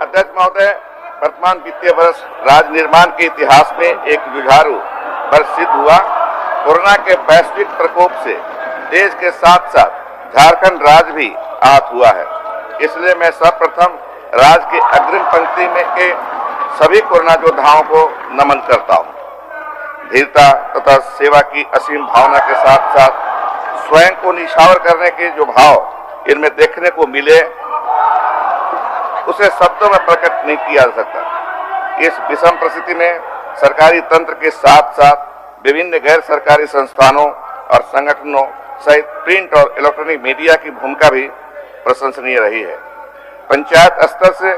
अध्यक्ष महोदय, वर्तमान वित्तीय वर्ष राज्य निर्माण के इतिहास में एक जुझारू वर्ष सिद्ध हुआ। कोरोना के वैश्विक प्रकोप से देश के साथ साथ झारखंड राज्य भी आहत हुआ है। इसलिए मैं सर्वप्रथम राज्य के अग्रिम पंक्ति में के सभी कोरोना योद्धाओं को नमन करता हूँ। धीरता तथा सेवा की असीम भावना के साथ साथ स्वयं को निछावर करने के जो भाव इनमें देखने को मिले, उसे शब्दों में प्रकट नहीं किया जा सकता। इस विषम परिस्थिति में सरकारी तंत्र के साथ साथ विभिन्न गैर सरकारी संस्थानों और संगठनों सहित प्रिंट और इलेक्ट्रॉनिक मीडिया की भूमिका भी प्रशंसनीय रही है। पंचायत स्तर से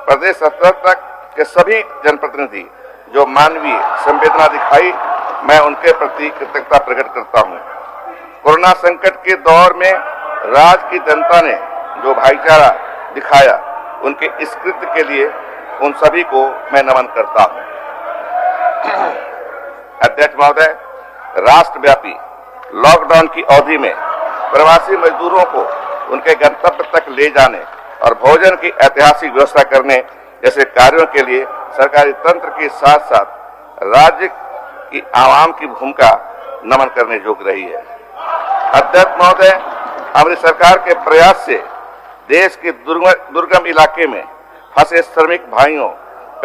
प्रदेश स्तर तक के सभी जनप्रतिनिधि जो मानवीय संवेदना दिखाई, मैं उनके प्रति कृतज्ञता प्रकट करता हूँ। कोरोना संकट के दौर में राज्य की जनता ने जो भाईचारा दिखाया, उनके इस कृत्य के लिए उन सभी को मैं नमन करता हूँ। अध्यक्ष महोदय, राष्ट्रव्यापी लॉकडाउन की अवधि में प्रवासी मजदूरों को उनके गंतव्य तक ले जाने और भोजन की ऐतिहासिक व्यवस्था करने जैसे कार्यों के लिए सरकारी तंत्र के साथ साथ राज्य की आवाम की भूमिका नमन करने योग्य रही है। अध्यक्ष महोदय, हमारी सरकार के प्रयास से देश के दुर्गम इलाके में फंसे श्रमिक भाइयों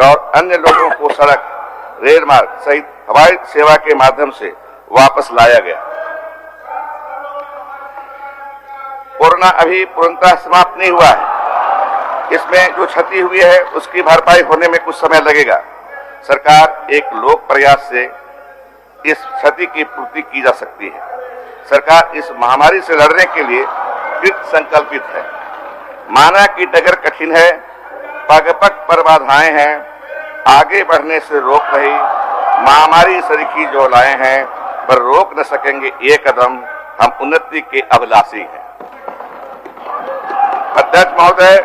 और अन्य लोगों को सड़क, रेल मार्ग सहित हवाई सेवा के माध्यम से वापस लाया गया। कोरोना अभी पूर्णतः समाप्त नहीं हुआ है। इसमें जो क्षति हुई है उसकी भरपाई होने में कुछ समय लगेगा। सरकार एक लोक प्रयास से इस क्षति की पूर्ति की जा सकती है। सरकार इस महामारी से लड़ने के लिए कृत संकल्पित है। माना कि डगर कठिन है, पग पग पर बाधाएं हैं, आगे बढ़ने से रोक रही महामारी सरीखी जो लाए हैं, पर रोक न सकेंगे ये कदम, हम उन्नति के अभिलाषी हैं। अध्यक्ष महोदय,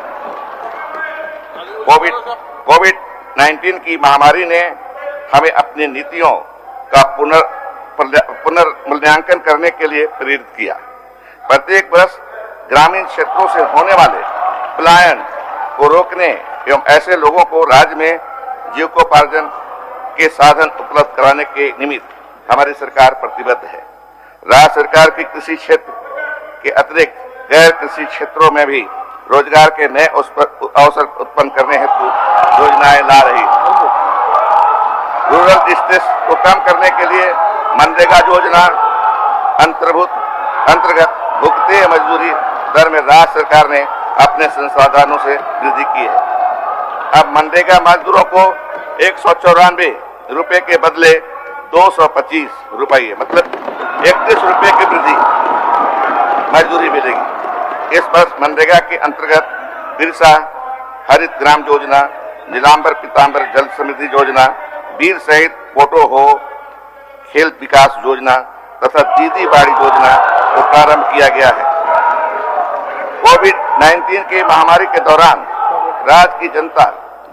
कोविड-19 की महामारी ने हमें अपनी नीतियों का पुनर्मूल्यांकन करने के लिए प्रेरित किया। प्रत्येक वर्ष ग्रामीण क्षेत्रों से होने वाले पलायन को रोकने एवं ऐसे लोगों को राज्य में जीविकोपार्जन के साधन उपलब्ध कराने के निमित्त हमारी सरकार प्रतिबद्ध है। राज्य सरकार की कृषि क्षेत्र के अतिरिक्त गैर कृषि क्षेत्रों में भी रोजगार के नए अवसर उत्पन्न करने हेतु योजनाएं ला रही है। रूरल डिस्ट्रेस को कम करने के लिए मनरेगा योजना अंतर्गत भुगते मजदूरी दर में राज्य सरकार ने अपने संसाधनों से वृद्धि की है। अब मनरेगा मजदूरों को 194 रुपए के बदले 225 रुपये, मतलब 31 रुपए की वृद्धि मजदूरी मिलेगी। इस वर्ष मनरेगा के अंतर्गत बिरसा हरित ग्राम योजना, नीलांबर पीतांबर जल समृद्धि योजना, वीर शहीद फोटो हो खेल विकास योजना तथा दीदी बाड़ी योजना को प्रारंभ किया गया है। कोविड-19 की महामारी के दौरान राज्य की जनता,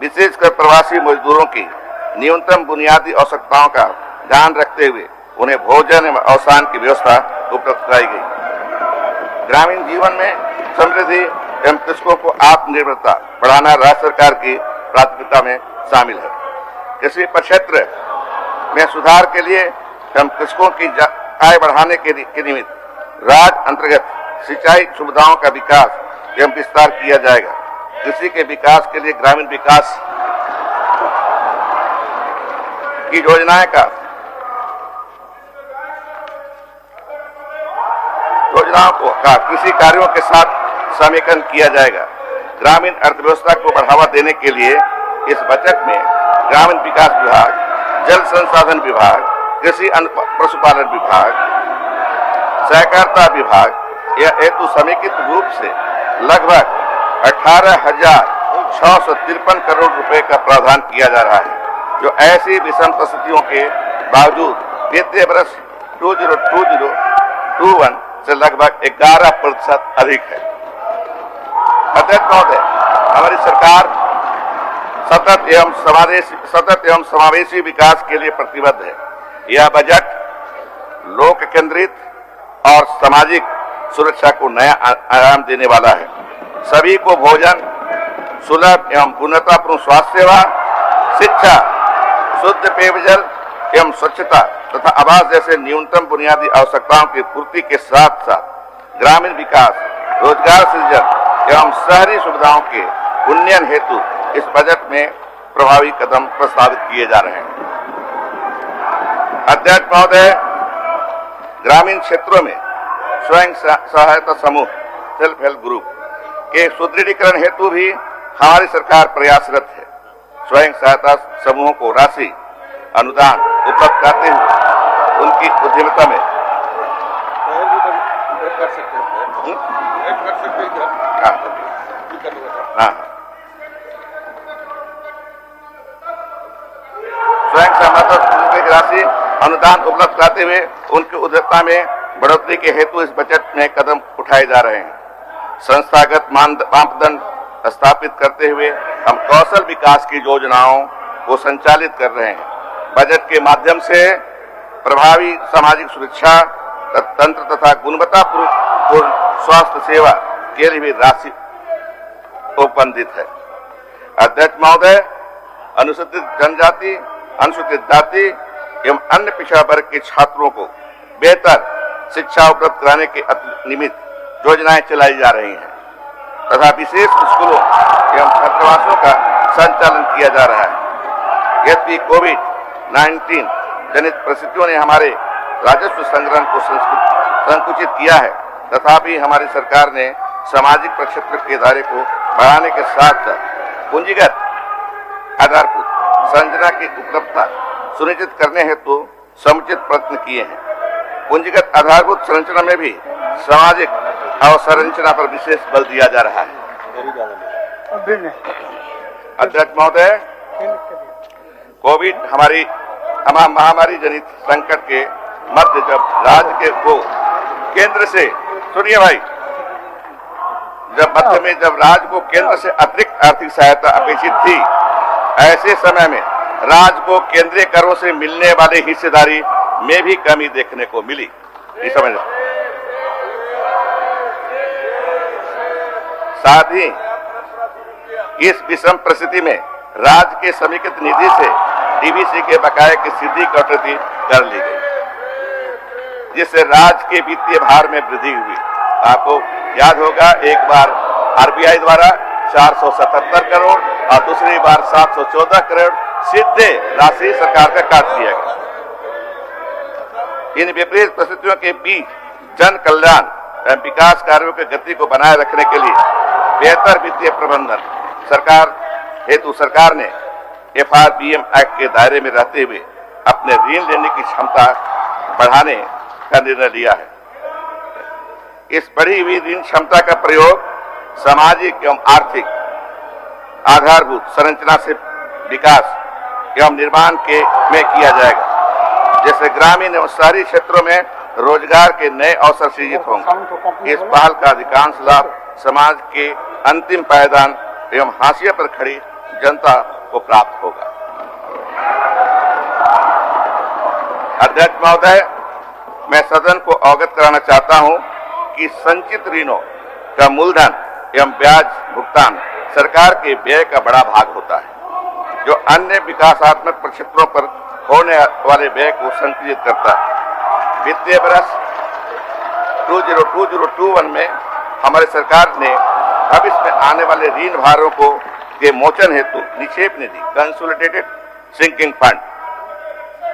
विशेषकर प्रवासी मजदूरों की न्यूनतम बुनियादी आवश्यकताओं का ध्यान रखते हुए उन्हें भोजन एवं अवसान की व्यवस्था उपलब्ध कराई गई। ग्रामीण जीवन में समृद्धि एवं कृषकों को आत्मनिर्भरता बढ़ाना राज्य सरकार की प्राथमिकता में शामिल है। कृषि प्रक्षेत्र में सुधार के लिए एवं कृषकों की आय बढ़ाने के निमित्त राज्य अंतर्गत सिंचाई सुविधाओं का विकास एवं विस्तार किया जाएगा। कृषि के विकास के लिए ग्रामीण विकास की योजनाओं का कृषि कार्यों के साथ समेकन किया जाएगा। ग्रामीण अर्थव्यवस्था को बढ़ावा देने के लिए इस बजट में ग्रामीण विकास विभाग, जल संसाधन विभाग, कृषि पशुपालन विभाग, सहकारिता विभाग यह हेतु समेकित रूप से लगभग 18,653 करोड़ रुपए का प्रावधान किया जा रहा है, जो ऐसी विषम परिस्थितियों के बावजूद वित्तीय वर्ष 2020-21 से लगभग 11% अधिक है। अध्यक्ष महोदय, हमारी सरकार सतत एवं समावेशी विकास के लिए प्रतिबद्ध है। यह बजट लोक केंद्रित और सामाजिक सुरक्षा को नया आयाम देने वाला है। सभी को भोजन, सुलभ एवं गुणवत्तापूर्ण स्वास्थ्य सेवा, शिक्षा, शुद्ध पेयजल एवं स्वच्छता तथा आवास जैसे न्यूनतम बुनियादी आवश्यकताओं की पूर्ति के साथ साथ ग्रामीण विकास, रोजगार सृजन एवं शहरी सुविधाओं के उन्नयन हेतु इस बजट में प्रभावी कदम प्रस्तावित किए जा रहे हैं। अध्यक्ष महोदय, ग्रामीण क्षेत्रों में स्वयं सहायता समूह, सेल्फ हेल्प ग्रुप के सुदृढ़ीकरण हेतु भी हमारी सरकार प्रयासरत है। स्वयं सहायता समूहों को राशि अनुदान उपलब्ध कराते हुए उनकी उद्यमिता में स्वयं सहायता समूह की राशि अनुदान उपलब्ध कराते हुए उनकी उद्यमिता में बढ़ोतरी के हेतु इस बजट में कदम उठाए जा रहे हैं। संस्थागत मापदंड स्थापित करते हुए हम कौशल विकास की योजनाओं को संचालित कर रहे हैं। बजट के माध्यम से प्रभावी सामाजिक सुरक्षा तंत्र तथा गुणवत्तापूर्ण स्वास्थ्य सेवा के लिए भी राशि उपबंधित है। अध्यक्ष महोदय, अनुसूचित जनजाति, अनुसूचित जाति एवं अन्य पिछड़ा वर्ग के छात्रों को बेहतर शिक्षा उपलब्ध कराने के निमित्त योजनाएं चलाई जा रही हैं तथा विशेष स्कूलों एवं छात्रावासों का संचालन किया जा रहा है। यद्यपि कोविड-19 जनित परिस्थितियों ने हमारे राजस्व संग्रह को संकुचित किया है, तथापि हमारी सरकार ने सामाजिक प्रक्षेत्र के दायरे को बढ़ाने के साथ साथ पूंजीगत आधारभूत संरचना की उपलब्धता सुनिश्चित करने हेतु समुचित प्रयत्न किए हैं। पूंजीगत आधारभूत संरचना में भी सामाजिक अवसंरचना पर विशेष बल दिया जा रहा है। अध्यक्ष महोदय, कोविड हमारी महामारी जनित संकट के मध्य जब राज्य को केंद्र से जब राज्य को केंद्र से अतिरिक्त आर्थिक सहायता अपेक्षित थी, ऐसे समय में राज्य को केंद्रीय करों से मिलने वाले हिस्सेदारी में भी कमी देखने को मिली। इस समय साथ ही इस विषम परिस्थिति में राज्य के समेकित निधि से डीवीसी के बकाये की सीधी कटौती कर ली गई, जिससे राज्य के वित्तीय भार में वृद्धि हुई। आपको याद होगा, एक बार आरबीआई द्वारा 477 करोड़ और दूसरी बार 714 करोड़ सीधे राशि सरकार का काट दिया गया। इन विपरीत परिस्थितियों के बीच जन कल्याण एवं विकास कार्यों की गति को बनाए रखने के लिए बेहतर वित्तीय प्रबंधन सरकार ने FRBM एक्ट के दायरे में रहते हुए अपने ऋण लेने की क्षमता बढ़ाने का निर्णय लिया है। इस बढ़ी हुई ऋण क्षमता का प्रयोग सामाजिक एवं आर्थिक आधारभूत संरचना से विकास एवं निर्माण में किया जाएगा, जैसे ग्रामीण एवं शहरी क्षेत्रों में रोजगार के नए अवसर सृजित होंगे। इस पहल का अधिकांश लाभ समाज के अंतिम पायदान एवं हाशिए पर खड़ी जनता को प्राप्त होगा। अध्यक्ष महोदय, मैं सदन को अवगत कराना चाहता हूं कि संचित ऋणों का मूलधन एवं ब्याज भुगतान सरकार के व्यय का बड़ा भाग होता है, जो अन्य विकासात्मक प्रक्षेत्रों पर होने वाले व्यय को संकुचित करता है। वित्तीय वर्ष 2020-2021 में हमारी सरकार ने भविष्य में आने वाले ऋण भारों के मोचन हेतु निक्षेप निधि कंसोलिडेटेड सिंकिंग फंड,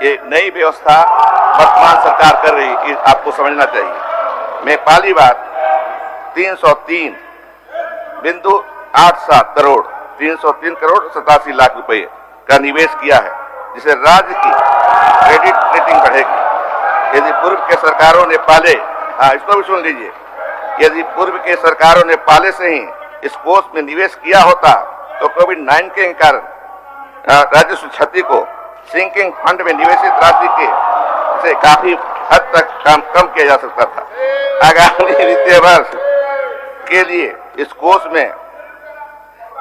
ये नई व्यवस्था वर्तमान सरकार कर रही है, आपको समझना चाहिए। में पहली बार 303 करोड़ 87 लाख रुपए का निवेश किया है, जिसे राज्य की क्रेडिट रेटिंग बढ़ेगी। यदि पूर्व के सरकारों ने पहले, इसको भी सुन लीजिए, यदि पूर्व के सरकारों ने पहले से ही इस कोष में निवेश किया होता तो कोविड-19 के कारण राजस्व क्षति को सिंकिंग फंड में निवेशित राशि से काफी हद तक कम किया जा सकता था। आगामी वित्तीय वर्ष के लिए इस कोष में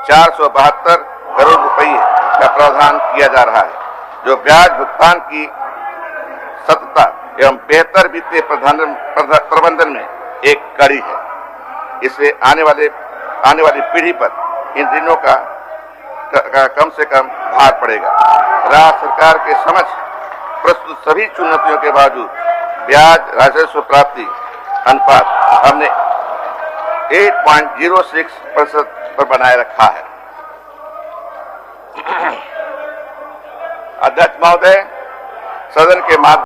472 करोड़ रुपए का प्रावधान किया जा रहा है, जो ब्याज भुगतान की सतता एवं बेहतर वित्तीय प्रबंधन में एक कड़ी है। इससे आने वाली पीढ़ी पर इन ऋणों का कम से कम भार पड़ेगा। राज्य सरकार के समक्ष प्रस्तुत सभी चुनौतियों के बावजूद ब्याज राजस्व प्राप्ति अनुपात हमने 8.06% पर बनाए रखा है। अध्यक्ष महोदय, सदन के माध्यम